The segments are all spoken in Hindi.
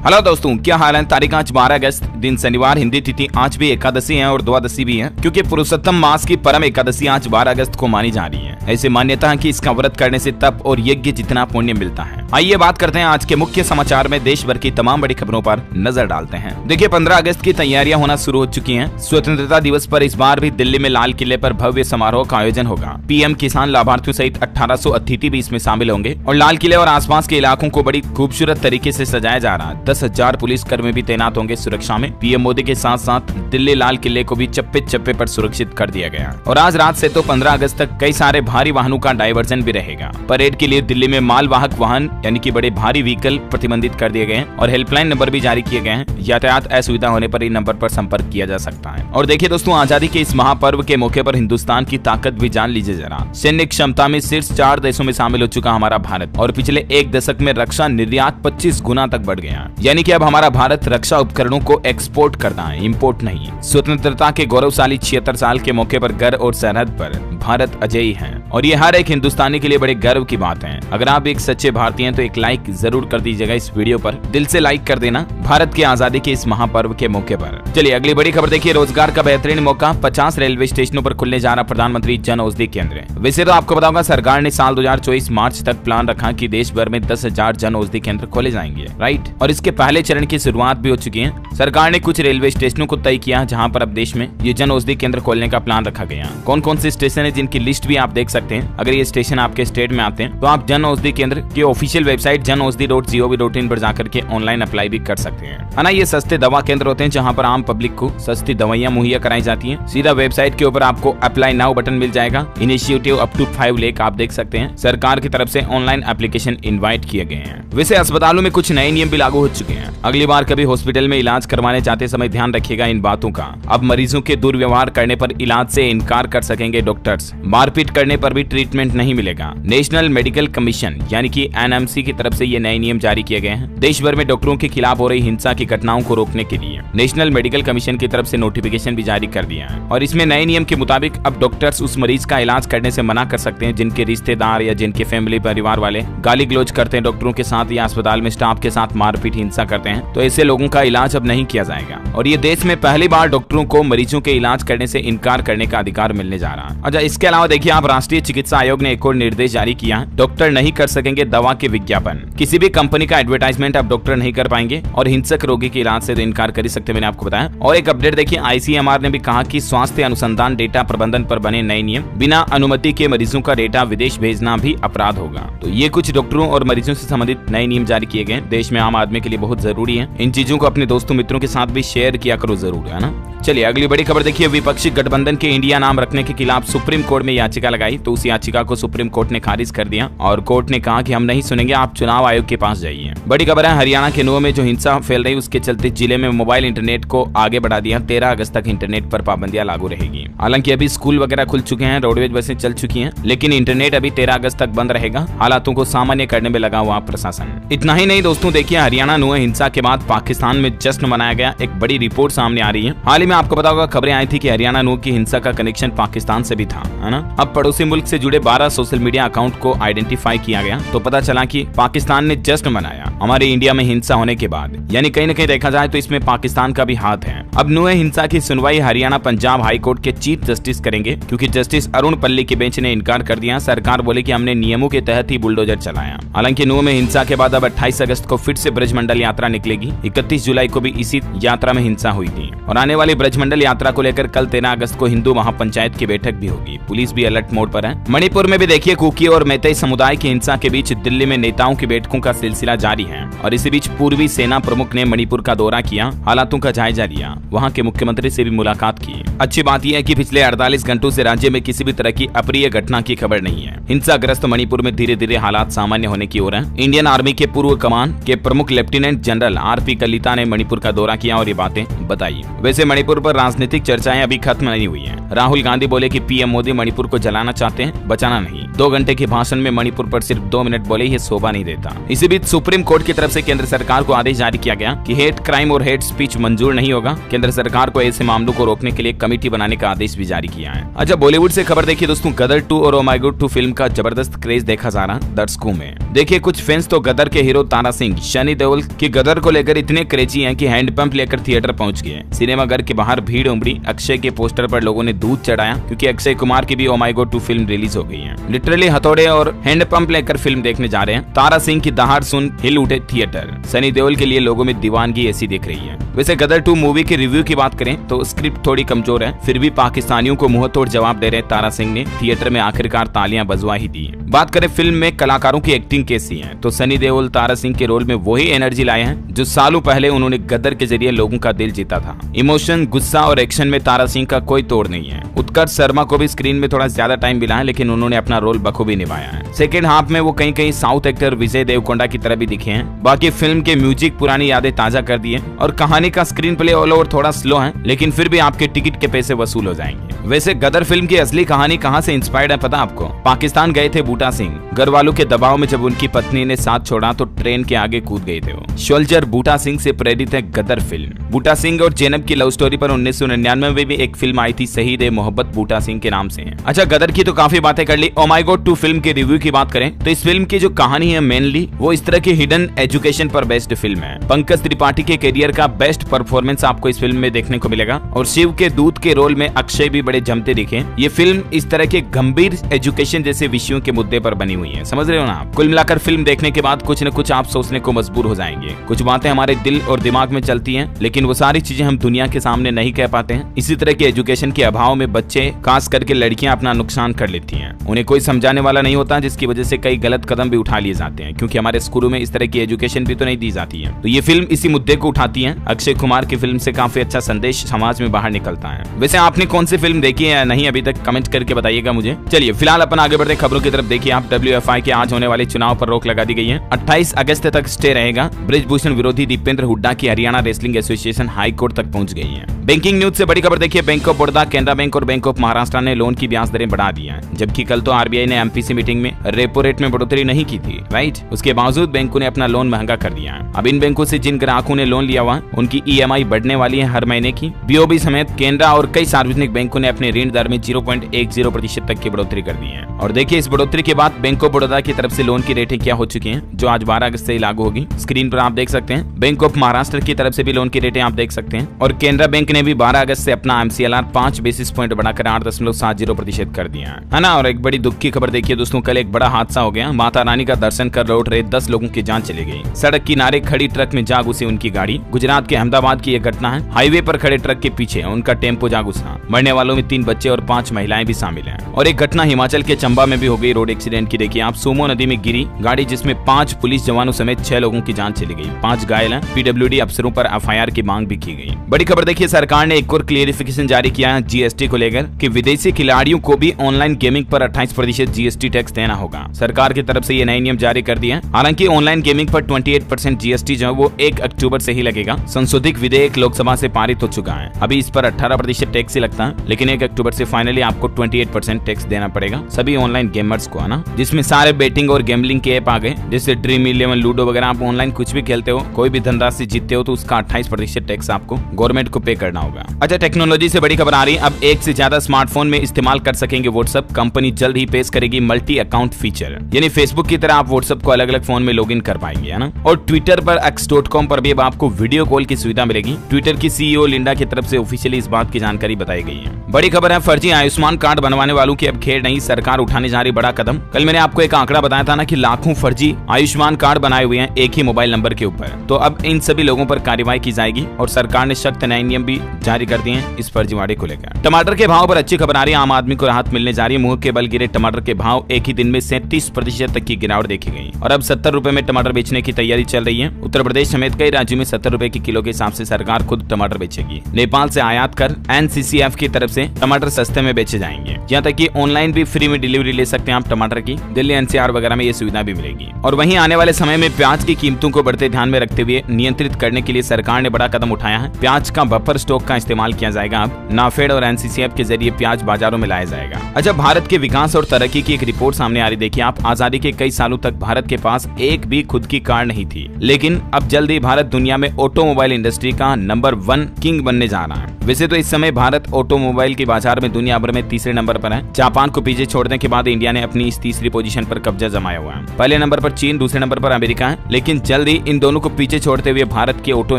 हेलो दोस्तों, क्या हाल है। तारीख आज 12 अगस्त, दिन शनिवार, हिंदी तिथि आज भी एकादशी है और द्वादशी भी है, क्योंकि पुरुषोत्तम मास की परम एकादशी आज 12 अगस्त को मानी जा रही है। ऐसी मान्यता है कि इसका व्रत करने से तप और यज्ञ जितना पुण्य मिलता है। आइए बात करते हैं आज के मुख्य समाचार में देश भर की तमाम बड़ी खबरों पर नजर डालते हैं। देखिए, 15 अगस्त की तैयारियां होना शुरू हो चुकी हैं। स्वतंत्रता दिवस पर इस बार भी दिल्ली में लाल किले पर भव्य समारोह का आयोजन होगा। पीएम किसान लाभार्थियों सहित 1800 अतिथि भी इसमें शामिल होंगे और लाल किले और आसपास के इलाकों को बड़ी खूबसूरत तरीके से सजाया जा रहा है। 10,000 पुलिस कर्मी भी तैनात होंगे सुरक्षा में। पीएम मोदी के साथ साथ दिल्ली लाल किले को भी चप्पे चप्पे पर सुरक्षित कर दिया गया और आज रात से तो 15 अगस्त तक कई सारे भारी वाहनों का डायवर्जन भी रहेगा। परेड के लिए दिल्ली में मालवाहक वाहन यानी कि बड़े भारी व्हीकल प्रतिबंधित कर दिए गए हैं और हेल्पलाइन नंबर भी जारी किए गए हैं। यातायात असुविधा होने पर इन नंबर पर संपर्क किया जा सकता है। और देखिए दोस्तों, आजादी के इस महापर्व के मौके पर हिंदुस्तान की ताकत भी जान लीजिए जरा। सैन्य क्षमता में शीर्ष 4 देशों में शामिल हो चुका हमारा भारत और पिछले 1 दशक में रक्षा निर्यात 25 गुना तक बढ़ गया। यानी कि अब हमारा भारत रक्षा उपकरणों को एक्सपोर्ट करता है, इंपोर्ट नहीं। स्वतंत्रता के गौरवशाली 76 साल के मौके पर घर और सरहद पर भारत अजयी है और ये हर एक हिंदुस्तानी के लिए बड़े गर्व की बात है। अगर आप एक सच्चे भारतीय हैं तो एक लाइक जरूर कर दीजिएगा इस वीडियो पर, दिल से लाइक कर देना भारत की आजादी के इस महापर्व के मौके पर। चलिए अगली बड़ी खबर देखिए। रोजगार का बेहतरीन मौका, 50 रेलवे स्टेशनों पर खुलने जा रहा प्रधानमंत्री जन औषधि केंद्र। वैसे तो आपको बताऊंगा, सरकार ने साल 2024 मार्च तक प्लान रखा कि देश भर में 10,000 जन औषधि केंद्र खोले जाएंगे, राइट। और इसके पहले चरण की शुरुआत भी हो चुकी है। सरकार ने कुछ रेलवे स्टेशनों को तय किया जहाँ पर अब देश में ये जन औषधि केंद्र खोलने का प्लान रखा गया। कौन कौन से स्टेशन है जिनकी लिस्ट भी आप देख सकते हैं। अगर ये स्टेशन आपके स्टेट में आते हैं तो आप जन औषधि केंद्र की ऑफिशियल वेबसाइट janaushadhi.gov.in पर जाकर के ऑनलाइन अप्लाई भी कर सकते हैं, है ना। ये सस्ते दवा केंद्र होते हैं जहां पर आम पब्लिक को सस्ती दवाइयां मुहैया कराई जाती हैं। सीधा वेबसाइट के ऊपर आपको अप्लाई नाउ बटन मिल जाएगा। इनिशिएटिव अप टू 5 लाख आप देख सकते हैं। सरकार की तरफ से ऑनलाइन एप्लीकेशन इनवाइट किए गए हैं। वैसे अस्पतालों में कुछ नए नियम भी लागू हो चुके हैं। अगली बार कभी हॉस्पिटल में इलाज करवाने जाते समय ध्यान रखिएगा इन बातों का। अब मरीजों के दुर्व्यवहार करने पर इलाज से इनकार कर सकेंगे डॉक्टर्स। मारपीट करने पर भी ट्रीटमेंट नहीं मिलेगा। नेशनल मेडिकल कमीशन यानी कि एनएमसी की तरफ से ये नए नियम जारी किए गए हैं। देश भर में डॉक्टरों के खिलाफ हो रही हिंसा की घटनाओं को रोकने के लिए नेशनल मेडिकल कमीशन की तरफ से नोटिफिकेशन भी जारी कर दिया है और इसमें नए नियम के मुताबिक अब डॉक्टर्स उस मरीज का इलाज करने से मना कर सकते हैं जिनके रिश्तेदार या जिनके फैमिली परिवार वाले गाली गलौज करते हैं डॉक्टरों के साथ या अस्पताल में स्टाफ के साथ मारपीट हिंसा करते हैं, तो ऐसे लोगों का इलाज अब नहीं किया जाएगा। और ये देश में पहली बार डॉक्टरों को मरीजों के इलाज करने से इनकार करने का अधिकार मिलने जा रहा है। अच्छा, इसके अलावा देखिए आप, राष्ट्रीय चिकित्सा आयोग ने एक और निर्देश जारी किया है। डॉक्टर नहीं कर सकेंगे दवा के विज्ञापन। किसी भी कंपनी का एडवर्टाइजमेंट अब डॉक्टर नहीं कर पाएंगे और हिंसक रोगी के इलाज से तो इनकार कर ही सकते, मैंने आपको बताया। और एक अपडेट देखिए, आईसीएमआर ने भी कहा कि स्वास्थ्य अनुसंधान डेटा प्रबंधन पर बने नए नियम, बिना अनुमति के मरीजों का डेटा विदेश भेजना भी अपराध होगा। तो ये कुछ डॉक्टरों और मरीजों से संबंधित नए नियम जारी किए गए। देश में आम आदमी के लिए बहुत जरूरी है। इन चीजों को अपने दोस्तों मित्रों के साथ भी शेयर किया करो जरूर, है ना। चलिए अगली बड़ी खबर देखिए। विपक्षी गठबंधन के इंडिया नाम रखने के खिलाफ सुप्रीम कोर्ट में याचिका लगाई तो उस याचिका को सुप्रीम कोर्ट ने खारिज कर दिया और कोर्ट ने कहा कि हम नहीं सुनेंगे, आप चुनाव आयोग के पास जाइए। बड़ी खबर है, हरियाणा के नुह में जो हिंसा फैल रही उसके चलते जिले में मोबाइल इंटरनेट को आगे बढ़ा दिया। 13 अगस्त तक इंटरनेट पर पाबंदियां लागू रहेगी। हालांकि अभी स्कूल वगैरह खुल चुके हैं, रोडवेज बसें चल चुकी हैं, लेकिन इंटरनेट अभी 13 अगस्त तक बंद रहेगा। हालातों को सामान्य करने में लगा हुआ प्रशासन। इतना ही नहीं दोस्तों, देखिए हरियाणा नुह हिंसा के बाद पाकिस्तान में जश्न मनाया गया। एक बड़ी रिपोर्ट सामने आ रही है। हाल ही में आपको पता होगा, खबरें आई थी कि हरियाणा नुह की हिंसा का कनेक्शन पाकिस्तान से भी था, है ना। अब पड़ोसी मुल्क से जुड़े 12 सोशल मीडिया अकाउंट को आइडेंटिफाई किया गया तो पता चला कि पाकिस्तान ने जश्न मनाया हमारे इंडिया में हिंसा होने के बाद। यानी कहीं न कहीं देखा जाए तो इसमें पाकिस्तान का भी हाथ है। अब नुह हिंसा की सुनवाई हरियाणा पंजाब हाई कोर्ट के चीफ जस्टिस करेंगे, क्योंकि जस्टिस अरुण पल्ली की बेंच ने इनकार कर दिया। सरकार बोले कि हमने नियमों के तहत ही बुलडोजर चलाया। हालांकि नुह में हिंसा के बाद अब 28 अगस्त को फिर से ब्रजमंडल यात्रा निकलेगी। 31 जुलाई को भी इसी यात्रा में हिंसा हुई थी और आने वाली ब्रजमंडल यात्रा को लेकर कल 13 अगस्त को हिंदू महापंचायत की बैठक भी होगी। पुलिस भी अलर्ट मोड पर है। मणिपुर में भी देखिए, कुकी और मैतेई समुदाय की हिंसा के बीच दिल्ली में नेताओं की बैठकों का सिलसिला जारी है और इसी बीच पूर्वी सेना प्रमुख ने मणिपुर का दौरा किया, हालातों का जायजा लिया, वहां के मुख्यमंत्री से भी मुलाकात की। अच्छी बात यह है कि पिछले 48 घंटों से राज्य में किसी भी तरह की अप्रिय घटना की खबर नहीं है। हिंसाग्रस्त मणिपुर में धीरे धीरे हालात सामान्य होने की ओर है। इंडियन आर्मी के पूर्व कमान के प्रमुख लेफ्टिनेंट जनरल आरपी कलिता ने मणिपुर का दौरा किया और ये बातें बताई। वैसे मणिपुर पर राजनीतिक चर्चाएं अभी खत्म नहीं हुई हैं। राहुल गांधी बोले कि पीएम मोदी मणिपुर को जलाना चाहते हैं, बचाना नहीं। 2 घंटे के भाषण में मणिपुर पर सिर्फ 2 मिनट बोले, ये शोभा नहीं देता। इसी बीच सुप्रीम कोर्ट की तरफ से केंद्र सरकार को आदेश जारी किया गया कि हेट क्राइम और हेट स्पीच मंजूर नहीं होगा। केंद्र सरकार को ऐसे मामलों को रोकने के लिए कमेटी बनाने का आदेश भी जारी किया है। अच्छा, बॉलीवुड से खबर देखिए दोस्तों, गदर 2 और ओ माय गॉड 2 फिल्म का जबरदस्त क्रेज देखा जा रहा दर्शकों में। देखिए, कुछ फैंस तो गदर के हीरो तारा सिंह, सनी देओल की गदर को लेकर इतने क्रेजी हैं कि हैंडपंप लेकर थिएटर पहुंच गए। सिनेमाघर के बाहर भीड़ उमड़ी। अक्षय के पोस्टर पर लोगों ने दूध चढ़ाया क्योंकि अक्षय कुमार की भी oh my God 2 film release हो गई है। लिटरली हथौड़े और हैंडपंप लेकर फिल्म देखने जा रहे हैं। तारा सिंह की दहाड़ सुन हिल उठे थिएटर। सनी देओल के लिए लोगों में दीवानगी ऐसी दिख रही है। वैसे गदर 2 मूवी के रिव्यू की बात करें तो स्क्रिप्ट थोड़ी कमजोर है, फिर भी पाकिस्तानियों को मुंह तोड़ जवाब दे रहे तारा सिंह ने थिएटर में आखिरकार तालियां बजवा ही दी। बात करें फिल्म में कलाकारों की एक्टिंग कैसी है, तो सनी देओल तारा सिंह के रोल में वही एनर्जी लाए हैं जो सालों पहले उन्होंने गदर के जरिए लोगों का दिल जीता था। इमोशन, गुस्सा और एक्शन में तारा सिंह का कोई तोड़ नहीं है। उत्कर्ष शर्मा को भी स्क्रीन में थोड़ा ज्यादा टाइम मिला है, लेकिन उन्होंने अपना रोल बखूबी निभाया है। सेकेंड हाफ में वो कहीं कहीं साउथ एक्टर विजय देवरकोंडा की तरह भी दिखे हैं। बाकी फिल्म के म्यूजिक पुरानी यादें ताजा कर दी है और कहानी का स्क्रीन प्ले ऑल ओवर थोड़ा स्लो है, लेकिन फिर भी आपके टिकट के पैसे वसूल हो जाएंगे। वैसे गदर फिल्म की असली कहानी कहां से इंस्पायर्ड है पता आपको? पाकिस्तान गए थे बूटा सिंह। घर वालों के दबाव में जब उनकी पत्नी ने साथ छोड़ा तो ट्रेन के आगे कूद गए थे वो। सोल्जर बूटा सिंह से प्रेरित है गदर फिल्म। बूटा सिंह और जैनब की लव स्टोरी पर 1999 में भी एक फिल्म आई थी, शहीद ए मोहब्बत बूटा सिंह के नाम से है। अच्छा, गदर की तो काफी बातें कर ली। ओ माय गॉड 2 फिल्म के रिव्यू की बात करें तो इस फिल्म की जो कहानी है मेनली वो इस तरह की हिडन एजुकेशन पर बेस्ड फिल्म है। पंकज त्रिपाठी के करियर का बेस्ट परफॉर्मेंस आपको इस फिल्म में देखने को मिलेगा और शिव के दूत के रोल में अक्षय भी बड़े जमते दिखे। ये फिल्म इस तरह के गंभीर एजुकेशन जैसे विषयों के मुद्दे पर बनी हुई है, समझ रहे हो ना आप? कुल मिलाकर फिल्म देखने के बाद कुछ न कुछ आप सोचने को मजबूर हो जाएंगे। कुछ बातें हमारे दिल और दिमाग में चलती हैं, लेकिन वो सारी चीजें हम दुनिया के सामने नहीं कह पाते हैं। इसी तरह के एजुकेशन के अभाव में बच्चे, खास करके लड़कियां, अपना नुकसान कर लेती हैं। उन्हें कोई समझाने वाला नहीं होता, जिसकी वजह से कई गलत कदम भी उठा लिए जाते हैं, क्योंकि हमारे स्कूलों में इस तरह की एजुकेशन भी तो नहीं दी जाती है। तो ये फिल्म इसी मुद्दे को उठाती है। अक्षय कुमार की फिल्म से काफी अच्छा संदेश समाज में बाहर निकलता है। वैसे आपने कौन सी फिल्म देखी है या नहीं अभी तक, कमेंट करके बताइएगा मुझे। चलिए फिलहाल अपन आगे बढ़ते खबरों की तरफ। देखिए आप, WFI के आज होने वाले चुनाव पर रोक लगा दी गई है। 28 अगस्त तक स्टे रहेगा। ब्रिजभूषण विरोधी दीपेंद्र हुड्डा की Haryana wrestling association high court तक पहुंच गई है। बैंकिंग न्यूज से बड़ी खबर देखिए, bank of Baroda, Canara bank और बैंक ऑफ महाराष्ट्र ने लोन की ब्याज दरें बढ़ा दी हैं, जबकि कल तो RBI ने MPC मीटिंग में रेपो रेट में बढ़ोतरी नहीं की थी, राइट? उसके बावजूद बैंकों ने अपना लोन महंगा कर दिया है। अब इन बैंकों से जिन ग्राहकों ने लोन लिया हुआ उनकी EMI बढ़ने वाली है हर महीने की। BOB समेत केनरा और कई सार्वजनिक बैंकों ने अपने ऋण दर में 0.10% तक की बढ़ोतरी कर दी है। और देखिए इस बढ़ोतरी के बाद बैंक ऑफ बड़ौदा की तरफ से लोन की रेटें क्या हो चुकी हैं, जो आज 12 अगस्त से लागू होगी। स्क्रीन पर आप देख सकते हैं। बैंक ऑफ महाराष्ट्र की तरफ से भी लोन की रेटें आप देख सकते हैं और केनरा बैंक ने भी 12 अगस्त से अपना MCLR 5 बेसिस पॉइंट बढ़ाकर 8.70% कर दिया है ना। और एक बड़ी दुख की खबर देखिए दोस्तों, कल एक बड़ा हादसा हो गया। माता रानी का दर्शन कर लौट रहे 10 लोगों की जान चली गई। सड़क किनारे खड़ी ट्रक में जा घुसी उनकी गाड़ी। गुजरात के अहमदाबाद की यह घटना है। हाईवे पर खड़े ट्रक के पीछे उनका टेम्पो जा घुसा। मरने वालों में 3 बच्चे और 5 महिलाएं भी शामिल हैं। और एक घटना हिमाचल के चंबा में भी हो गई रोड एक्सीडेंट की। देखिए आप, सोमो नदी में गिरी गाड़ी जिसमें 5 पुलिस जवानों समेत 6 लोगों की जान चली गई। 5 घायल हैं। PWD अफसरों पर FIR की मांग भी की गई। बड़ी खबर देखिए, सरकार ने एक और क्लियरिफिकेशन जारी किया है GST को लेकर कि विदेशी खिलाड़ियों को भी ऑनलाइन गेमिंग पर 28% GST टैक्स देना होगा। सरकार की तरफ से ये नए नियम जारी कर दिए हैं। हालांकि ऑनलाइन गेमिंग पर 28% GST जो है वो 1 अक्टूबर से ही लगेगा। संशोधित विधेयक लोकसभा से पारित हो चुका है। अभी इस पर 18% टैक्स ही लगता है, लेकिन 1 अक्टूबर से फाइनली आपको 28% टैक्स देना पड़ेगा सभी ऑनलाइन गेमर्स को, है ना। जिसमें सारे बेटिंग और गैम्बलिंग के ऐप आ गए, जैसे ड्रीम 11, लूडो वगैरह। आप ऑनलाइन कुछ भी खेलते हो, कोई भी धनराशि जीतते हो तो उसका 28% टैक्स आपको गवर्नमेंट को पे करना होगा। अच्छा, टेक्नोलॉजी से बड़ी खबर आ रही है। अब 1 से ज्यादा स्मार्टफोन में इस्तेमाल कर सकेंगे व्हाट्सएप। कंपनी जल्द ही पेश करेगी मल्टी अकाउंट फीचर, यानी फेसबुक की तरह आप व्हाट्सएप को अलग अलग फोन में लॉगिन कर पाएंगे, है ना। और ट्विटर पर x.com पर भी अब आपको वीडियो कॉल की सुविधा मिलेगी। ट्विटर की CEO लिंडा की तरफ से ऑफिशियली इस बात की जानकारी बताई गई है। बड़ी खबर है, फर्जी आयुष्मान कार्ड बनवाने वालों की अब खेर नहीं, सरकार उठाने जा रही बड़ा कदम। कल मैंने आपको एक आंकड़ा बताया था ना कि लाखों फर्जी आयुष्मान कार्ड बनाए हुए हैं एक ही मोबाइल नंबर के ऊपर। तो अब इन सभी लोगों पर कार्रवाई की जाएगी और सरकार ने सख्त नए नियम भी जारी कर दिए हैं इस फर्जीवाड़े को लेकर। टमाटर के भाव पर अच्छी खबर आ रही है, आम आदमी को राहत मिलने जा रही है। मुंह के बल गिरे टमाटर के भाव एक ही दिन में 37% तक की गिरावट देखी गई और अब 70 रुपए में टमाटर बेचने की तैयारी चल रही है। उत्तर प्रदेश समेत कई राज्यों में 70 रुपए की किलो के हिसाब से सरकार खुद टमाटर बेचेगी। नेपाल से आयात कर NCCF की तरफ से से टमाटर सस्ते में बेचे जाएंगे। यहाँ तक कि ऑनलाइन भी फ्री में डिलीवरी ले सकते हैं आप टमाटर की। दिल्ली एनसीआर वगैरह में ये सुविधा भी मिलेगी। और वहीं आने वाले समय में प्याज की कीमतों को बढ़ते ध्यान में रखते हुए नियंत्रित करने के लिए सरकार ने बड़ा कदम उठाया है। प्याज का बफर स्टॉक का इस्तेमाल किया जाएगा। अब नाफेड और एनसीसीएफ के जरिए प्याज बाजारों में लाया जाएगा। अच्छा, भारत के विकास और तरक्की की एक रिपोर्ट सामने आ रही। देखिए आप, आजादी के कई सालों तक भारत के पास एक भी खुद की कार नहीं थी, लेकिन अब जल्द ही भारत दुनिया में ऑटोमोबाइल इंडस्ट्री का नंबर 1 किंग बनने जा रहा है। वैसे तो इस समय भारत ऑटोमोबाइल के बाजार में दुनिया भर में तीसरे नंबर पर है। जापान को पीछे छोड़ने के बाद इंडिया ने अपनी इस तीसरी पोजीशन पर कब्जा जमाया हुआ है। पहले नंबर पर चीन, दूसरे नंबर पर अमेरिका है, लेकिन जल्द ही इन दोनों को पीछे छोड़ते हुए भारत की ऑटो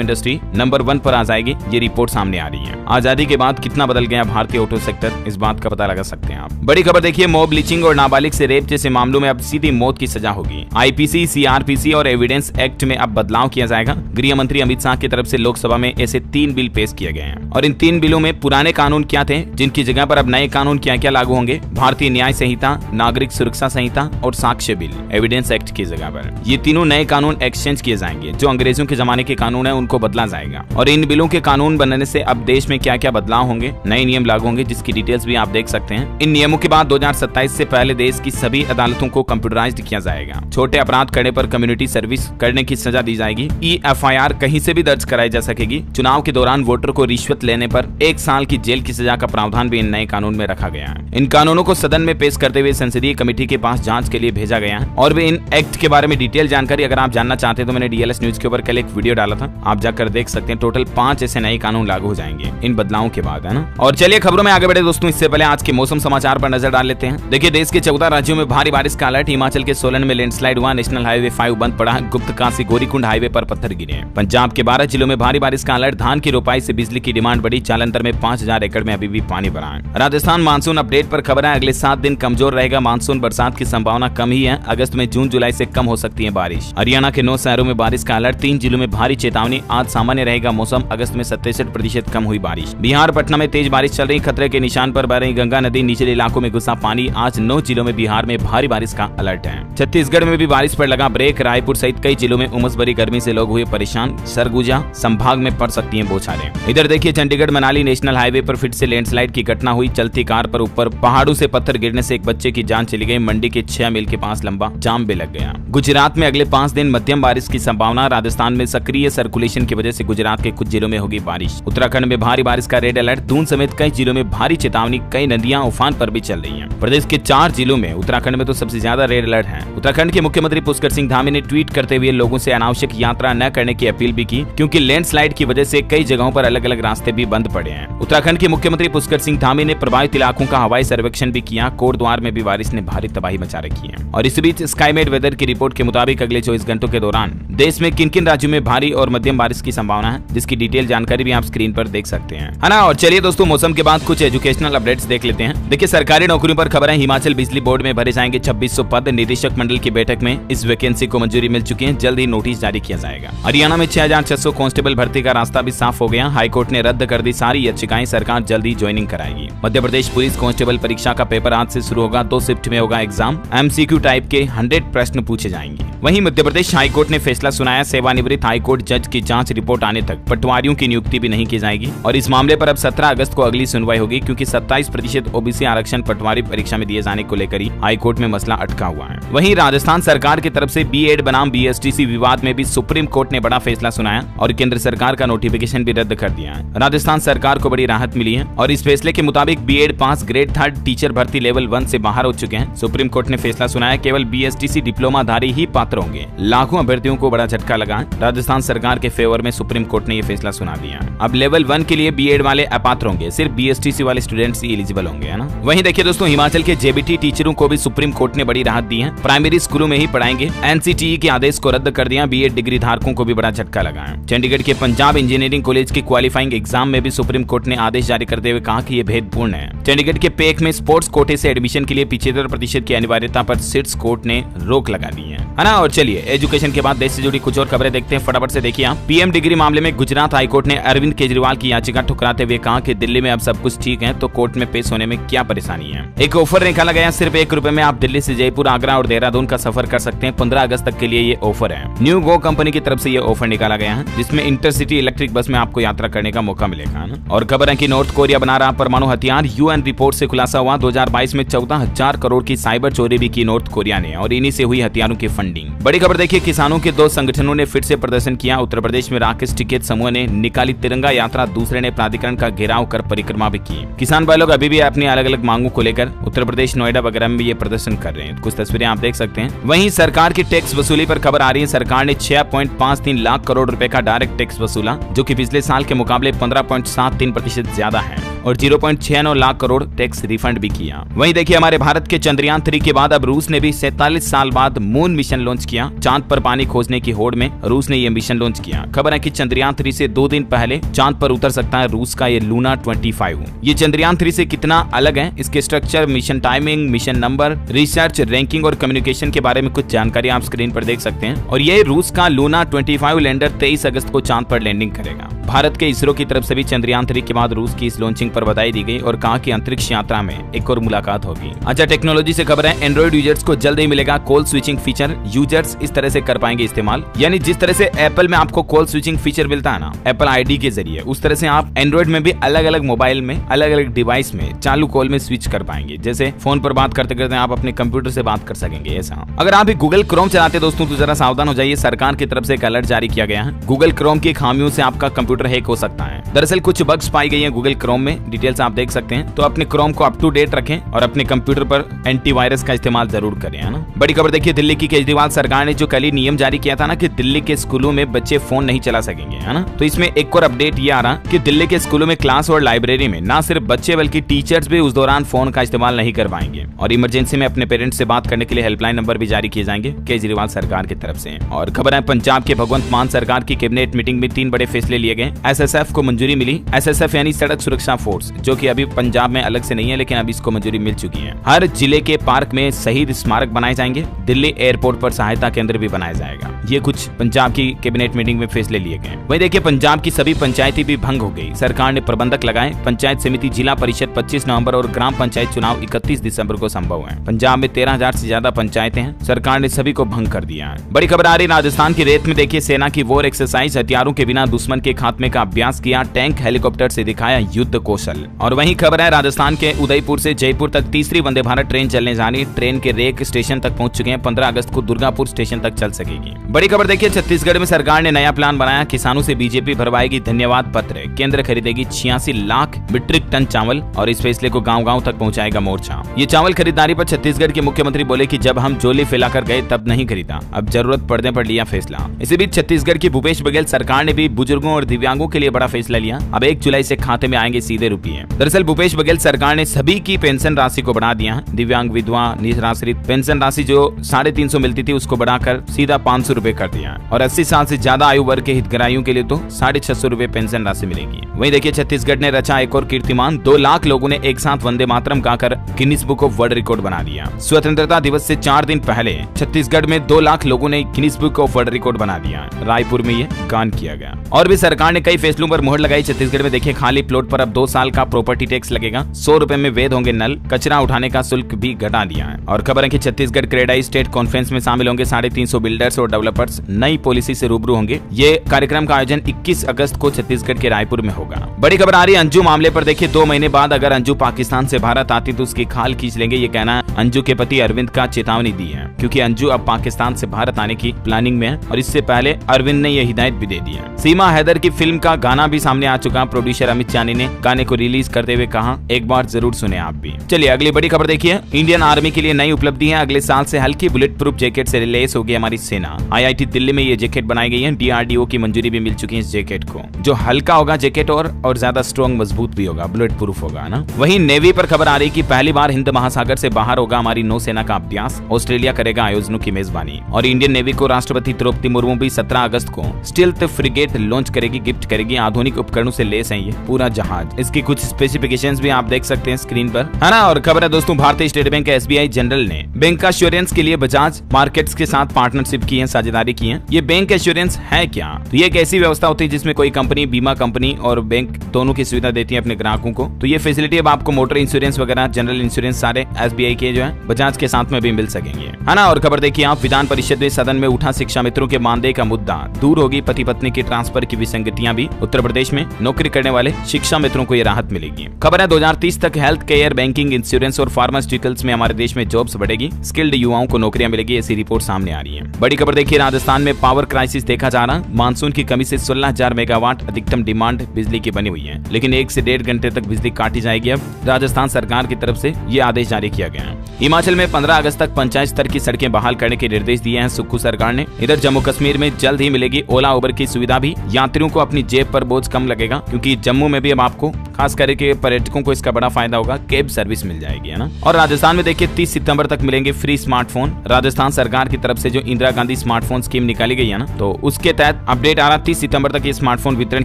इंडस्ट्री नंबर 1 पर आ जाएगी। ये रिपोर्ट सामने आ रही है। आजादी के बाद कितना बदल गया भारतीय ऑटो सेक्टर, इस बात का पता लगा सकते हैं आप। बड़ी खबर देखिए, मॉब लिंचिंग और नाबालिग से रेप जैसे मामलों में अब सीधी मौत की सजा होगी। आईपीसी, सीआरपीसी और एविडेंस एक्ट में अब बदलाव किया जाएगा। गृह मंत्री अमित शाह की तरफ से लोकसभा में ऐसे 3 बिल पेश किए गए हैं और इन 3 बिलों में पुराने कानून क्या थे, जिनकी जगह पर अब नए कानून क्या क्या लागू होंगे। भारतीय न्याय संहिता, नागरिक सुरक्षा संहिता और साक्ष्य बिल एविडेंस एक्ट की जगह पर ये तीनों नए कानून एक्सचेंज किए जाएंगे। जो अंग्रेजों के जमाने के कानून है उनको बदला जाएगा और इन बिलों के कानून बनने से अब देश में क्या क्या बदलाव होंगे, नए नियम लागू होंगे, जिसकी डिटेल्स भी आप देख सकते हैं। इन नियमों के बाद 2027 से पहले देश की सभी अदालतों को कंप्यूटराइज्ड किया जाएगा। छोटे अपराध करने पर कम्युनिटी सर्विस करने की सजा दी जाएगी। EFIR कहीं से भी दर्ज कराई जा सकेगी। चुनाव के दौरान वोटर को रिश्वत लेने पर 1 साल की जेल की सजा का प्रावधान भी इन नए कानून में रखा गया है। इन कानूनों को सदन में पेश करते हुए संसदीय कमेटी के पास जांच के लिए भेजा गया है और भी इन एक्ट के बारे में डिटेल जानकारी अगर आप जानना चाहते हैं तो मैंने DLS न्यूज के ऊपर कल एक वीडियो डाला था, आप जाकर देख सकते हैं। टोटल 5 ऐसे नए कानून लागू हो जाएंगे इन बदलावों के बाद, है ना। और चलिए खबरों में आगे बढ़े दोस्तों, इससे पहले आज के मौसम समाचार पर नजर डाल लेते हैं। देखिए, देश के 14 राज्यों में भारी बारिश का अलर्ट। हिमाचल के सोलन में लैंडस्लाइड हुआ। नेशनल हाईवे 5 बंद पड़ा। गुप्त काशी गोरीकुंड हाईवे पर पत्थर गिरे। पंजाब के 12 जिलों में भारी बारिश का अलर्ट। धान की रोपाई से बिजली की डिमांड बढ़ी। जालंधर में 5000 एकड़ में अभी भी पानी भरा है। राजस्थान मानसून अपडेट पर खबर है, अगले 7 दिन कमजोर रहेगा मानसून। बरसात की संभावना कम ही है। अगस्त में जून जुलाई से कम हो सकती है बारिश। हरियाणा के 9 शहरों में बारिश का अलर्ट। 3 जिलों में भारी चेतावनी। आज सामान्य रहेगा मौसम। अगस्त में 67% कम हुई बारिश। बिहार पटना में तेज बारिश चल रही। खतरे के निशान पर बह रही गंगा नदी। निचले इलाकों में घुसा पानी। आज 9 जिलों में बिहार में भारी बारिश का अलर्ट है। छत्तीसगढ़ में भी बारिश पर लगा ब्रेक। रायपुर सहित कई जिलों में उमस भरी गर्मी से लोग हुए परेशान। सरगुजा संभाग में पड़ सकती है बौछारें। इधर देखिए, चंडीगढ़ मनाली नेशनल हाईवे पर फिर से लैंडस्लाइड की घटना हुई। चलती कार पर ऊपर पहाड़ों से पत्थर गिरने से एक बच्चे की जान चली गई। मंडी के 6 मील के पास लंबा जाम भी लग गया। गुजरात में अगले 5 दिन मध्यम बारिश की संभावना। राजस्थान में सक्रिय सर्कुलेशन की वजह से गुजरात के कुछ जिलों में होगी बारिश। उत्तराखंड में भारी बारिश का रेड अलर्ट। दून समेत कई जिलों में भारी चेतावनी। कई नदियां उफान पर भी चल रही हैं। प्रदेश के 4 जिलों में, उत्तराखंड में तो सबसे ज्यादा रेड अलर्ट है। उत्तराखंड के मुख्यमंत्री पुष्कर सिंह धामी ने ट्वीट करते हुए लोगों से अनावश्यक यात्रा न करने की अपील भी की, क्योंकि लैंडस्लाइड की वजह से कई जगहों पर अलग अलग रास्ते भी बंद पड़े हैं। उत्तराखंड के मुख्यमंत्री पुष्कर सिंह धामी ने प्रभावित इलाकों का हवाई सर्वेक्षण भी किया। कोटद्वार में भी बारिश ने भारी तबाही मचा रखी है। और इस बीच स्काईमेट वेदर की रिपोर्ट के मुताबिक अगले 24 घंटों के दौरान देश में किन किन राज्यों में भारी और मध्यम बारिश की संभावना है, जिसकी डिटेल जानकारी भी आप स्क्रीन पर देख सकते हैं, है ना। और चलिए दोस्तों, मौसम के बाद कुछ एजुकेशनल अपडेट्स देख लेते हैं। देखिए, सरकारी नौकरियों पर खबर है। हिमाचल बिजली बोर्ड में भरे जाएंगे 2600 पद। निदेशक मंडल की बैठक में इस वैकेंसी को मंजूरी मिल चुकी है। जल्द ही नोटिस जारी किया जाएगा। हरियाणा में 6600 कांस्टेबल भर्ती का रास्ता भी साफ हो गया। हाईकोर्ट ने रद्द कर दी सारी याचिकाएं। सरकार जल्द ही ज्वाइनिंग कराएगी। मध्य प्रदेश पुलिस कांस्टेबल परीक्षा का पेपर आज से शुरू होगा। 2 शिफ्ट में होगा एग्जाम। MCQ टाइप के 100 प्रश्न पूछे जाएंगे। वहीं मध्य प्रदेश हाईकोर्ट ने फैसला सुनाया। सेवानिवृत्त हाईकोर्ट जज की जांच रिपोर्ट आने तक पटवारियों की नियुक्ति भी नहीं की जाएगी और इस मामले पर अब 17 अगस्त को अगली सुनवाई होगी, क्योंकि 27% OBC आरक्षण पटवारी परीक्षा में दिए जाने को लेकर ही हाईकोर्ट में मसला अटका हुआ है। वहीं राजस्थान सरकार की तरफ से B.Ed बनाम BSTC विवाद में भी सुप्रीम कोर्ट ने बड़ा फैसला सुनाया और केंद्र सरकार का नोटिफिकेशन भी रद्द कर दिया है। राजस्थान सरकार को बड़ी राहत मिली है और इस फैसले के मुताबिक B.Ed पास ग्रेड 3 टीचर भर्ती लेवल 1 से बाहर हो चुके हैं। सुप्रीम कोर्ट ने फैसला सुनाया, केवल BSTC डिप्लोमाधारी ही पात्र होंगे। लाखों अभ्यर्थियों को बड़ा झटका लगा। राजस्थान सरकार के फेवर में सुप्रीम कोर्ट ने यह फैसला सुना दिया। अब लेवल 1 के लिए B.Ed वाले अपात्र होंगे, सिर्फ BSTC वाले स्टूडेंट्स ही एलिजिबल होंगे, है ना। वहीं देखिए दोस्तों, हिमाचल के JBT टीचरों को भी सुप्रीम कोर्ट ने बड़ी राहत दी है। प्राइमरी स्कूलों में ही पढ़ाएंगे। NCTE के आदेश को रद्द कर दिया। B.Ed डिग्री धारकों को भी बड़ा झटका लगा है। चंडीगढ़ के पंजाब इंजीनियरिंग कॉलेज के क्वालिफाइंग एग्जाम में भी सुप्रीम कोर्ट ने आदेश जारी करते हुए कहा कि यह भेदपूर्ण है। चंडीगढ़ के पेक में स्पोर्ट्स कोटे से एडमिशन के लिए 75% की अनिवार्यता पर सिट्स कोर्ट ने रोक लगा दी है। है ना। और चलिए एजुकेशन के बाद देश से जुड़ी कुछ और खबरें देखते हैं, फटाफट से देखिए आप। पीएम डिग्री मामले में गुजरात हाईकोर्ट ने अरविंद केजरीवाल की याचिका ठुकराते हुए कहा कि दिल्ली में अब सब कुछ ठीक है तो कोर्ट में पेश होने में क्या परेशानी है। एक ऑफर निकाला गया, सिर्फ ₹1 में आप दिल्ली से जयपुर, आगरा और देहरादून का सफर कर सकते हैं। 15 अगस्त तक के लिए ये ऑफर है। न्यू गो कंपनी की तरफ से ये ऑफर निकाला गया है, जिसमें इंटरसिटी इलेक्ट्रिक बस में आपको यात्रा करने का मौका मिलेगा। और खबर है कि नॉर्थ कोरिया बना रहा परमाणु हथियार। यूएन रिपोर्ट से खुलासा हुआ 2022 में 14,000 करोड़ की साइबर चोरी भी की नॉर्थ कोरिया ने, और इन्हीं से हुई हथियारों की फंडिंग। बड़ी खबर देखिए, किसानों के 2 संगठनों ने फिर से प्रदर्शन किया। उत्तर प्रदेश में राकेश टिकैत समूह ने निकाली तिरंगा यात्रा, दूसरे ने प्राधिकरण का घेराव कर परिक्रमा भी की। किसान भाई लोग अभी भी अपनी अलग अलग मांगों को लेकर उत्तर प्रदेश नोएडा वगैरह में ये प्रदर्शन कर रहे हैं। कुछ तस्वीरें आप देख सकते हैं। वहीं सरकार की टैक्स वसूली पर खबर आ रही है। सरकार ने 6.53 लाख करोड़ रुपए का डायरेक्ट टैक्स वसूला, जो कि पिछले साल के मुकाबले 15.73% ज्यादा है, और 0.69 लाख करोड़ टैक्स रिफंड भी किया। वहीं देखिए, हमारे भारत के चंद्रयान 3 के बाद अब रूस ने भी 47 साल बाद मून मिशन लॉन्च किया। चांद पर पानी खोजने की होड़ में रूस ने यह मिशन लॉन्च किया। खबर है कि चंद्रयान 3 से 2 दिन पहले चांद पर उतर सकता है रूस का ये लूना 25। ये चंद्रयान 3 से कितना अलग है, इसके structure, mission timing, mission number, research, ranking और कम्युनिकेशन के बारे में कुछ जानकारी आप स्क्रीन पर देख सकते हैं। और ये रूस का लूना 25 लैंडर 23 अगस्त को चांद पर लैंडिंग करेगा। भारत के इसरो की तरफ से भी चंद्रयान 3 के बाद रूस की इस लॉन्चिंग पर बधाई दी गई और कहा कि अंतरिक्ष यात्रा में एक और मुलाकात होगी। अच्छा, टेक्नोलॉजी से खबर है, एंड्रॉइड यूजर्स को जल्द ही मिलेगा कॉल स्विचिंग फीचर। यूजर्स इस तरह से कर पाएंगे इस्तेमाल, यानी जिस तरह से एप्पल में आपको कॉल स्विचिंग फीचर मिलता है ना एप्पल आईडी के जरिए, उस तरह से आप एंड्रॉइड में भी अलग अलग मोबाइल में, अलग अलग डिवाइस में चालू कॉल में स्विच कर पाएंगे। जैसे फोन पर बात करते करते आप अपने कंप्यूटर से बात कर सकेंगे। ऐसा अगर आप भी गूगल क्रोम चलाते दोस्तों तो जरा सावधान हो जाइए, सरकार की तरफ से एक अलर्ट जारी किया गया है। गूगल क्रोम की खामियों से आपका कंप्यूटर हैक हो सकता है। दरअसल कुछ बग्स पाई गई हैं गूगल क्रोम में, डिटेल्स आप देख सकते हैं। तो अपने क्रोम को अप टू डेट रखें और अपने कंप्यूटर पर एंटीवायरस का इस्तेमाल जरूर करें, है ना। बड़ी खबर देखिए, दिल्ली की केजरीवाल सरकार ने जो कल ही नियम जारी किया था ना कि दिल्ली के स्कूलों में बच्चे फोन नहीं चला सकेंगे, है ना, तो इसमें एक और अपडेट ये आ रहा कि दिल्ली के स्कूलों में क्लास और लाइब्रेरी में ना सिर्फ बच्चे बल्कि टीचर्स भी उस दौरान फोन का इस्तेमाल नहीं कर पाएंगे। और इमरजेंसी में अपने पेरेंट्स से बात करने के लिए हेल्पलाइन नंबर भी जारी किए जाएंगे केजरीवाल सरकार की तरफ से। और खबर है, पंजाब के भगवंत मान सरकार की कैबिनेट मीटिंग में 3 बड़े फैसले लिए गए। एसएसएफ को मंजूरी मिली। एसएसएफ यानी सड़क सुरक्षा फोर्स, जो कि अभी पंजाब में अलग से नहीं है, लेकिन अभी इसको मंजूरी मिल चुकी है। हर जिले के पार्क में शहीद स्मारक बनाए जाएंगे। दिल्ली एयरपोर्ट पर सहायता केंद्र भी बनाया जाएगा। ये कुछ पंजाब की कैबिनेट मीटिंग में फैसले लिए गए। वहीं देखिए, पंजाब की सभी पंचायतें भी भंग हो गई। सरकार ने प्रबंधक लगाए। पंचायत समिति, जिला परिषद 25 नवंबर और ग्राम पंचायत चुनाव 31 दिसंबर को संभव है। पंजाब में 13,000 से ज्यादा पंचायतें हैं। सरकार ने सभी को भंग कर दिया है। बड़ी खबर आ रही राजस्थान की रेत में देखिए, सेना की वॉर एक्सरसाइज, हथियारों के बिना दुश्मन के खात्मे का अभ्यास किया। टैंक हेलीकॉप्टर से दिखाया युद्ध कौशल। और वहीं खबर है, राजस्थान के उदयपुर से जयपुर तक तीसरी वंदे भारत ट्रेन चलने जानी। ट्रेन के रेक स्टेशन तक पहुंच चुके हैं। 15 अगस्त को दुर्गापुर स्टेशन तक चल सकेगी। बड़ी खबर देखिए, छत्तीसगढ़ में सरकार ने नया प्लान बनाया। किसानों से बीजेपी भरवाएगी धन्यवाद पत्र। केंद्र खरीदेगी 86 लाख मीट्रिक टन चावल और इस फैसले को गांव-गांव तक पहुंचाएगा मोर्चा। ये चावल खरीदारी पर छत्तीसगढ़ के मुख्यमंत्री बोले कि जब हम झोली फैलाकर गए तब नहीं खरीदा, अब जरूरत पड़ने पर लिया फैसला। इसी बीच छत्तीसगढ़ की भूपेश बघेल सरकार ने भी बुजुर्गों और दिव्यांगों के लिए बड़ा फैसला लिया। अब 1 जुलाई से खाते में आएंगे सीधे रुपये। दरअसल भूपेश बघेल सरकार ने सभी की पेंशन राशि को बढ़ा दिया। दिव्यांग, विधवा, निराश्रित पेंशन राशि जो 350 मिलती थी उसको बढ़ाकर सीधा 500 रुपए कर दिया। और 80 साल से ज्यादा आयु वर्ग के हितग्राहियों के लिए तो 650 रुपए पेंशन राशि मिलेगी। वहीं देखिए, छत्तीसगढ़ ने रचा एक और कीर्तिमान। 2 लाख लोगों ने एक साथ वंदे मातरम गाकर Guinness book of world record बना दिया। स्वतंत्रता दिवस से 4 दिन पहले छत्तीसगढ़ में 2 लाख लोगों ने Guinness book of world record बना दिया। रायपुर में ये गान किया गया। और भी सरकार ने कई फैसलों पर मुहर लगाई। छत्तीसगढ़ में देखिए, खाली प्लॉट पर अब 2 साल का प्रॉपर्टी टैक्स लगेगा। 100 रुपए में वैध होंगे नल। कचरा उठाने का शुल्क भी घटा दिया है। और खबर है कि छत्तीसगढ़ क्रेडाई स्टेट कॉन्फ्रेंस में शामिल होंगे 350 बिल्डर्स और डेवलपर्स। नई पॉलिसी से रूबरू होंगे। ये कार्यक्रम का आयोजन 21 अगस्त को छत्तीसगढ़ के रायपुर में होगा। बड़ी खबर आ रही है अंजू मामले पर। देखिए, 2 महीने बाद अगर अंजू पाकिस्तान से भारत आती तो उसकी खाल खींच लेंगे, ये कहना अंजू के पति अरविंद का चेतावनी दी है, क्योंकि अंजू अब पाकिस्तान से भारत आने की प्लानिंग में है और इससे पहले अरविंद ने यह हिदायत भी दे दी है। सीमा हैदर की फिल्म का गाना भी सामने आ चुका। प्रोड्यूसर अमित चानी ने गाने को रिलीज करते हुए कहा, एक बार जरूर सुने आप भी। चलिए अगली बड़ी खबर देखिए, इंडियन आर्मी के लिए नई उपलब्धि है। अगले साल से हल्की बुलेट प्रूफ जैकेट से लैस होगी हमारी सेना। IIT दिल्ली में ये जैकेट बनाई गई है। DRDO की मंजूरी भी मिल चुकी है इस जैकेट को, जो हल्का होगा जैकेट और ज्यादा स्ट्रॉन्ग मजबूत भी होगा, बुलेट प्रूफ होगा ना। वहीं नेवी पर खबर आ रही कि पहली बार हिंद महासागर से बाहर होगा हमारी नौसेना का अभ्यास। ऑस्ट्रेलिया करेगा आयोजनों की मेजबानी। और इंडियन नेवी को राष्ट्रपति द्रौपदी मुर्मू भी 17 अगस्त को स्टील्थ फ्रिगेट लॉन्च करेगी गिफ्ट करेगी। आधुनिक उपकरणों से लेस है ये पूरा जहाज। इसकी कुछ स्पेसिफिकेशंस भी आप देख सकते हैं स्क्रीन पर, है ना। और खबर है दोस्तों, भारतीय स्टेट बैंक SBI जनरल ने बैंक एश्योरेंस के लिए बजाज मार्केट्स के साथ पार्टनरशिप की है, साझेदारी की है। ये बैंक एश्योरेंस है क्या? तो ये एक ऐसी व्यवस्था होती है जिसमें कोई कंपनी, बीमा कंपनी और बैंक दोनों की सुविधा देती है अपने ग्राहकों को। तो ये फैसिलिटी अब आपको मोटर इंश्योरेंस वगैरह, जनरल इंश्योरेंस सारे SBI के जो है बजाज के साथ में भी मिल सकेंगे, है ना। और खबर देखिए आप, विधान परिषद में सदन में उठा शिक्षा मित्रों के मानदेय का मुद्दा, दूर होगी पति पत्नी के ट्रांसफर की विसंगतियां भी। उत्तर प्रदेश में नौकरी करने वाले शिक्षा मित्रों को ये राहत मिलेगी। खबर है 2030 तक हेल्थ केयर, बैंकिंग, इंश्योरेंस और फार्मास्यूटिकल्स में हमारे देश में जॉब्स बढ़ेगी, स्किल्ड युवाओं को नौकरियां मिलेगी, ऐसी रिपोर्ट सामने आ रही है। बड़ी खबर देखिए, राजस्थान में पावर क्राइसिस देखा जा रहा। मानसून की कमी से 16,000 मेगावाट अधिकतम डिमांड बिजली की बनी हुई है, लेकिन 1 से 1.5 घंटे तक बिजली काटी जाएगी। अब राजस्थान सरकार की तरफ से ये आदेश जारी किया गया है। हिमाचल में 15 अगस्त तक पंचायत स्तर की सड़कें बहाल करने के निर्देश दिए हैं सुक्खू सरकार ने। इधर जम्मू कश्मीर में जल्द ही मिलेगी ओला उबर की सुविधा भी। यात्रियों को अपनी जेब पर बोझ कम लगेगा, क्योंकि जम्मू में भी अब आपको खास करके पर्यटकों को इसका बड़ा फायदा होगा, कैब सर्विस मिल जाएगी, है ना। और राजस्थान में देखिए 30 सितंबर तक मिलेंगे फ्री स्मार्टफोन। राजस्थान सरकार की तरफ से जो इंदिरा गांधी स्मार्टफोन स्कीम निकाली गई है ना, तो उसके तहत अपडेट आ रहा, 30 सितंबर तक ये स्मार्टफोन वितरण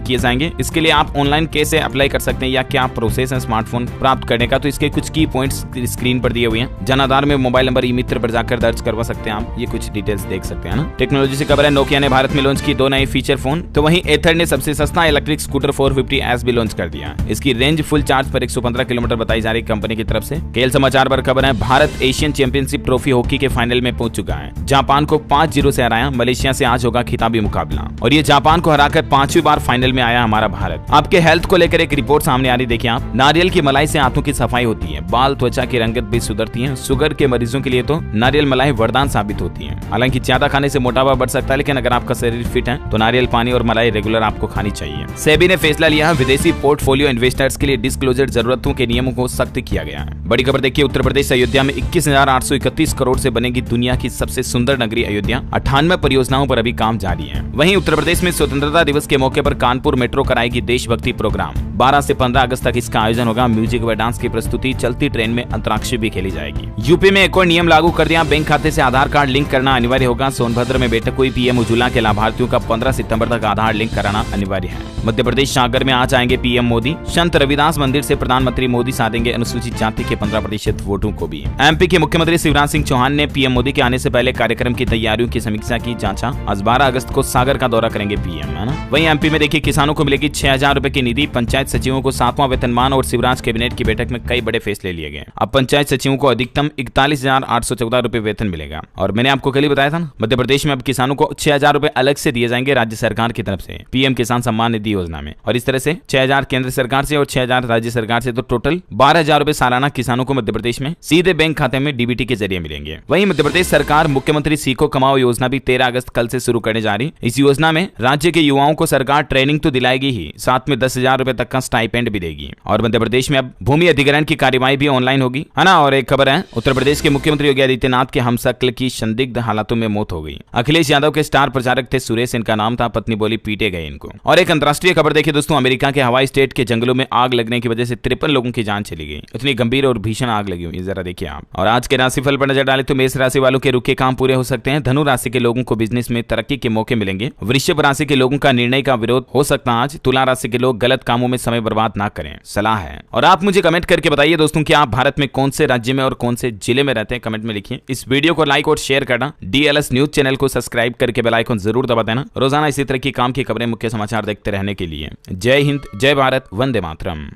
किए जाएंगे। इसके लिए आप ऑनलाइन कैसे अप्लाई कर सकते हैं या क्या प्रोसेस है स्मार्टफोन प्राप्त करने का, तो इसके कुछ की पॉइंट्स स्क्रीन पर दिए हुए हैं। जन आधार में मोबाइल नंबर ई मित्र पर जाकर दर्ज करवा सकते हैं आप, ये कुछ डिटेल्स देख सकते हैं ना। टेक्नोलॉजी से खबर है, नोकिया ने भारत में लॉन्च की 2 नए फीचर फोन। तो वहीं एथर ने सबसे सस्ता इलेक्ट्रिक स्कूटर 450S भी लॉन्च कर दिया। इसकी रेंज फुल चार्ज पर 115 किलोमीटर बताई जा रही कंपनी की तरफ से। खेल समाचार पर खबर है, Bharat Asian championship trophy hockey के फाइनल में पहुंच चुका है। जापान को 5-0 से हराया। मलेशिया से आज होगा खिताबी मुकाबला, और ये जापान को हराकर 5वीं बार फाइनल में आया हमारा भारत। आपके हेल्थ को लेकर एक रिपोर्ट सामने आ रही, देखिए आप। नारियल की मलाई से हाथों की सफाई होती है, बाल, त्वचा की रंगत भी सुधरती है। शुगर के मरीजों के लिए तो नारियल मलाई वरदान साबित होती है। हालांकि ज्यादा खाने से मोटापा बढ़ सकता है, लेकिन अगर आपका शरीर फिट है तो नारियल पानी और मलाई रेगुलर आपको खानी चाहिए। सेबी ने फैसला लिया, विदेशी पोर्टफोलियो इन्वेस्टर्स के लिए डिस्क्लोजर जरूरतों के नियमों को सख्त किया गया है। बड़ी खबर देखिए, उत्तर प्रदेश अयोध्या में 21,831 करोड़ से बनेगी दुनिया की सबसे सुंदर नगरी अयोध्या। 98 परियोजनाओं पर अभी काम जारी है। वहीं उत्तर प्रदेश में स्वतंत्रता दिवस के मौके पर कानपुर मेट्रो कराएगी देशभक्ति प्रोग्राम। 12 से 15 अगस्त तक इसका आयोजन होगा। म्यूजिक व डांस की प्रस्तुति, चलती ट्रेन में अंतराक्षरी भी खेली जाएगी। यूपी में एक और नियम लागू कर दिया, बैंक खाते से आधार कार्ड लिंक करना अनिवार्य होगा। सोनभद्र में बैठक हुई, पीएम उज्ज्वला के लाभार्थियों का 15 सितंबर तक आधार लिंक कराना अनिवार्य है। मध्य प्रदेश सागर में आज आएंगे पीएम मोदी। संत रविदास मंदिर से प्रधानमंत्री मोदी साधेंगे अनुसूचित जाति के 15% वोटों को भी। एमपी के मुख्यमंत्री शिवराज सिंह चौहान ने पीएम मोदी के आने से पहले कार्यक्रम की तैयारियों की समीक्षा की, जांचा। आज 12 अगस्त को सागर का दौरा करेंगे पीएम, है ना। वहीं एमपी में देखिए, किसानों को मिलेगी 6,000 रुपए की निधि। पंचायत सचिवों को 7वां वेतनमान, और शिवराज कैबिनेट की बैठक में कई बड़े फैसले लिए गए। अब पंचायत सचिवों को अधिकतम 41,814 रुपए वेतन मिलेगा। और मैंने आपको कल ही बताया था ना, मध्य प्रदेश में अब किसानों को 6,000 रुपए अलग से दिए जाएंगे राज्य सरकार की तरफ से, पीएम किसान सम्मान निधि योजना में। और इस तरह से 6,000 केंद्र सरकार से और 6,000 राज्य सरकार से, तो टोटल 12,000 रुपए सालाना किसानों को मध्य प्रदेश में सीधे बैंक खाते में डीबीटी के जरिए मिलेंगे। वहीं मध्य प्रदेश सरकार मुख्यमंत्री सीखो कमाओ योजना भी 13 अगस्त कल से शुरू करने जा रही। इस योजना में राज्य के युवाओं को सरकार ट्रेनिंग तो दिलाएगी ही, साथ में 10,000 रुपए तक का स्टाइपेंड भी देगी। और मध्य प्रदेश में अब भूमि अधिग्रहण की कार्यवाही भी ऑनलाइन होगी, है ना। और एक खबर है, उत्तर प्रदेश के मुख्यमंत्री योगी आदित्यनाथ के हमशक्ल की संदिग्ध हालातों में मौत हो गई। अखिलेश यादव के स्टार प्रचारक थे सुरेश, इनका नाम था। पत्नी बोली पीटे गए इनको। और एक अंतरराष्ट्रीय खबर देखिए दोस्तों, अमेरिका के हवाई स्टेट के जंगलों में आग लगने की वजह से 53 लोगों की जान चली गई। इतनी गंभीर और भीषण आग लगी हुई, जरा देखिए आप। और आज के राशिफल पर नजर डालें तो मेष राशि वालों के रुके काम पूरे हो सकते हैं। धनु राशि के लोगों को बिजनेस में तरक्की के मौके मिलेंगे। वृषभ राशि के लोगों का निर्णय का विरोध हो सकता है आज। तुला राशि के लोग गलत कामों में समय बर्बाद ना करें, सलाह है। और आप मुझे कमेंट करके बताइए दोस्तों कि आप भारत में कौन से राज्य में और कौन से जिले में रहते हैं, कमेंट में लिखिए। इस वीडियो को लाइक और शेयर करना, DLS न्यूज चैनल को सब्सक्राइब करके बेल आइकन जरूर दबा देना, रोजाना इसी तरह की काम की खबरें, मुख्य समाचार देखते रहने के लिए। जय हिंद, जय भारत, वंदे मातरम।